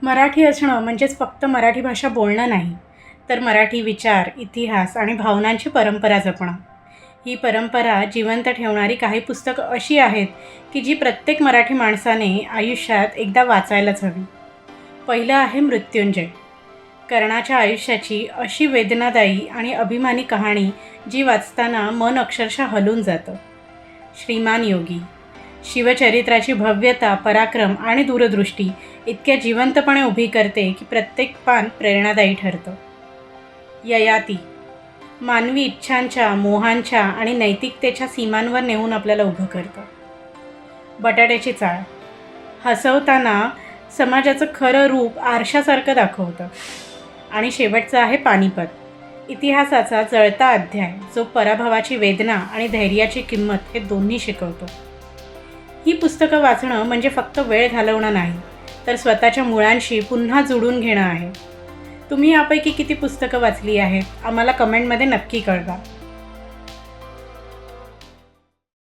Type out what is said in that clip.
मराठी असणं म्हणजेच फक्त मराठी भाषा बोलणं नाही, तर मराठी विचार, इतिहास आणि भावनांची परंपरा जपणं. ही परंपरा जिवंत ठेवणारी काही पुस्तकं अशी आहेत, की जी प्रत्येक मराठी माणसाने आयुष्यात एकदा वाचायलाच हवी. पहिलं आहे मृत्युंजय. कर्णाच्या आयुष्याची अशी वेदनादायी आणि अभिमानी कहाणी, जी वाचताना मन अक्षरशः हलून जातं. श्रीमान योगी. शिवचरित्राची भव्यता, पराक्रम आणि दूरदृष्टी इतक्या जिवंतपणे उभी करते की प्रत्येक पान प्रेरणादायी ठरतं. ययाती. मानवी इच्छांच्या, मोहांच्या आणि नैतिकतेच्या सीमांवर नेऊन आपल्याला उभं करतं. बटाट्याची चाळ. हसवताना समाजाचं खरं रूप आरशासारखं दाखवतं. आणि शेवटचं आहे पानिपत. इतिहासाचा जळता अध्याय, जो पराभवाची वेदना आणि धैर्याची किंमत हे दोन्ही शिकवतो. ही पुस्तकं वाचणं म्हणजे फक्त वेळ घालवणं नाही, तर स्वतःच्या मुळांशी पुन्हा जुळून घेणं आहे. तुम्ही यापैकी किती पुस्तकं वाचली आहेत आम्हाला कमेंटमध्ये नक्की कळवा.